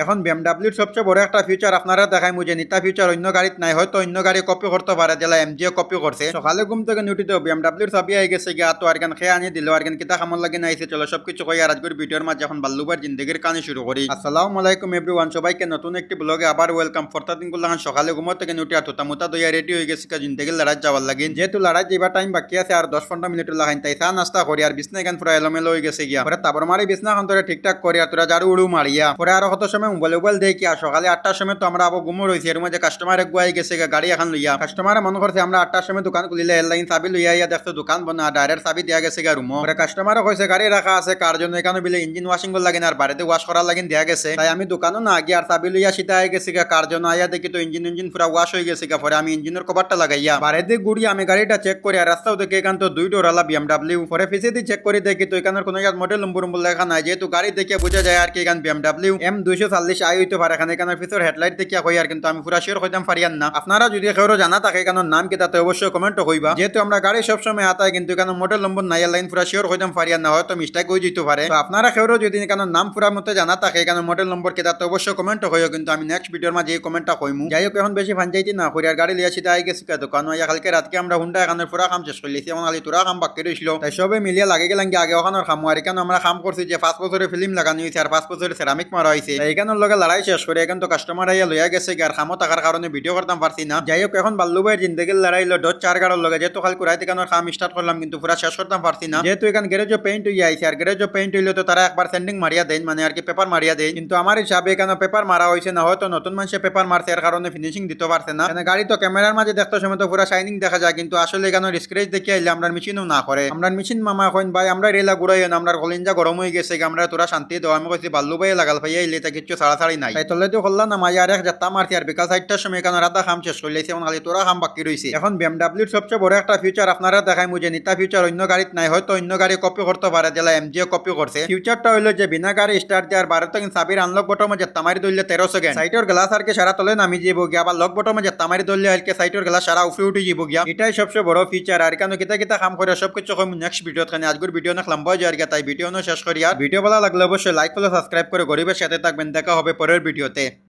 এখন বিএমডাব্লিউর সবচেয়ে বড় একটা ফিচার আপনারা দেখাই মুঝে নিতা ফিচার অন্য গাড়িতে নাই, হয়তো অন্য গাড়ি কপি করতে পারে, যেটা এমজিও কপি করছে। সকালে ঘুম থেকে উঠিত বিএমডাব্লিউর ছবি আই গেছে গিয়া, তো আর গান খেয়ে আনি দিল, আর গান কিতা খামর লাগে নাইছে। চলো সবকিছু কই আর আজকের ভিডিওর মাঝে এখন বাল্লুবার জিন্দগির কাহিনী শুরু করি। আসসালামু আলাইকুম এভরিওয়ান, সবাইকে নতুন একটি ব্লগে আবার ওয়েলকাম। ফরতা দিন গুলো সকালে ঘুম থেকে উঠে আর তোতা দইয়া রেডি হয়ে গেছে জিন্দগির লড়াই যাওয়ার লাগে। যেহেতু লড়াই যাবার টাইম বাকি আছে আর 10-15 মিনিট লাগাইন, তাই চা নাস্তা করি আর বিছনা গান পুরো এলোমেলো হয়ে গেছে গিয়া। পরে তারপর মারি বিছনা খান তোরা ঠিকঠাক করি আর তোরা জাড়ু উড়ু মারিয়া। পরে আর কত সময় মোবাইল দেখি আর সকালে 8টার সময় তো আমরা আবার ঘুমো রয়েছি। এর মধ্যে কাস্টমার এক গুয়াই গেছে গাড়ি এখন লইয়া। কাস্টমার মনে করছে আমরা 8টার সময় দোকান খুলিলে এয়ারলাইন চাবি লইয়া ইয়া দেখতো দোকান বন্ধ, ডাইরেক্ট চাবি দিয়া গেছে গা রুমো। পরে কাস্টমারও কইছে গাড়ি রাখা আছে কার জন্য, এখানে বিলে ইঞ্জিন ওয়াশিং করা লাগে আর বাড়িতে ওয়াশ করার লাগে দিয়া গেছে। তাই আমি দোকানও না গিয়ে আর চাবি লইয়া সিধা আই গেছি গা কার জন্য। আইয়া দেখি তো ইঞ্জিন পুরা ওয়াশ হয়ে গেছে গা। পরে আমি ইঞ্জিনের কভারটা লাগাইয়া বাড়িতে ঘুরিয়ে আমি গাড়িটা চেক করি আর রাস্তাও দেখে এখান তো 2 ডোরালা বিএমডাব্লিউ। পরে পিছে দিয়ে চেক করে দেখি তো এখানের কোনো মডেল নম্বর লেখা নাই, যেহেতু গাড়ি দেখে বোঝা যায় আর কি এখান বিএমডাব্লিউ M240 আই হইতে পারে। এখানে পিছর হেডলাইট দেখিয়া কই আর, কিন্তু আমি পুরা শিওর হইতাম পারিয়ান না। আপনারা যদি কেউ জানা থাকে এখানের নাম কি তাতে অবশ্যই কমেন্ট কইবা। যেহেতু আমরা গাড়ি সবসময় আতাই, কিন্তু এখানে মডেল নম্বর নাই লাইন পুরা শিওর হইতাম পারিয়ান না, হয়তো মিস্টেক হয়ে যেতে পারে। তো আপনারা কেউ যদি এখানের নাম পুরা মতো জানা থাকে এখানে মডেল নম্বর কি তাতে অবশ্যই কমেন্ট হইও, কিন্তু আমি নেক্সট ভিডিওর মাঝে এই কমেন্টটা কইমু। যাই হোক এখন বেশি ফানজাইতি না করি আর গাড়ি লিয়া সিধা আই গেছি দোকান। কালকে রাতকে আমরা হুন্ডা এখানে পুরা কাম শেষ করলেছি, এমন খালি তোরা কাম বাকি রইছিল। তাই সবে মিলিয়ে লাগে গেলাম কি আগে ওখানে খামো। আর এখানে আমরা কাম করছি যে 5 বছরের ফিল্ম লাগানো হয়েছে আর 5 বছরের সেরামিক মারা হয়েছে। এইখানের লগে লড়াই শেষ করে এখন তো কাস্টমার আইয়া লইয়া গেছে আর খামো থাকার কারণে ভিডিও করতাম পারছি না। যাই হোক এখন বাল্লু ভাইয়ের জিন্দগির লড়াই হলো ডট 4 গাড়ির লগে। যেহেতু খালি কুরাই থেকে খাম স্টার্ট করলাম কিন্তু পুরা শেষ করতাম পারছি না, যেহেতু এখানে গ্যারেজও পেইন্ট হইয়া আইছে। আর গ্যারেজও পেইন্ট হইলে তো তারা একবার সেন্ডিং মারিয়া দেন, মানে আর কি পেপার মারিয়া দেয়। কিন্তু আমার হিসাবে এখানে পেপার মারা হয়েছে না, হয়তো নতুন মানুষে পেপার মারছে এর কারণে ফিনিশিং দিতে পারছে না। এখানে গাড়ি তো ক্যামেরার মাঝে দেখতে সময় তো পুরা শাইনিং দেখা যায়, কিন্তু আসলে এখানে স্ক্রেচ দেখে আইলে আমরা মেশিনও না করে। আমরা মেশিন মামা কইন ভাই আমরা রেলা ঘুরাই না, আমরা কলিঞ্জা গরম হয়ে গেছে আমরা তোরা শান্তি দাও। আমি কইছি বাল্লু ভাই লাগাল ভাই আইলে তা কিছু ছাড়াছাড়ি নাই। তাই তলে তো করলাম না মাই আর এক যাত্রা মারছি আর বিকাল 4টার সময় এখানে রাধা খাম শেষ করলেছি, এমন খালি তোরা খাম বাকি রয়েছে। এখন বিএমডাব্লিউর সবচেয়ে বড় একটা ফিচার আপনারা দেখাই মুঝে নিতা ফিচার অন্য গাড়িতে নাই, হয়তো অন্য গাড়ি কপি করতে পারে, যেটা এমজিও কপি করছে। ফিচারটা হইলো যে বিনা গাড়ি স্টার্ট দেওয়ার 12 থেকে চাবির আনলক বটমে যে তামারি ধরলে 13 সেকেন্ড সাইটের গ্লাস আর কে সারা তলে নামি যাব গিয়া, আবার লক বটমে যে তামারি ধরলে আর কে সাইটের গ্লাস সারা উপরে উঠে যাব গিয়া। এটাই সবচেয়ে বড় ফিচার। আর কেন কিতা কিতা কাম করে সবকিছু কম নেক্সট ভিডিওতে। আজকের ভিডিও অনেক লম্বা হয়ে যায়, তাই ভিডিও শেষ করি। আর ভিডিও ভালো লাগলে অবশ্যই লাইক ফলো সাবস্ক্রাইব করে গরিবের সাথে থাকবেন। দেখা হবে পরের ভিডিওতে।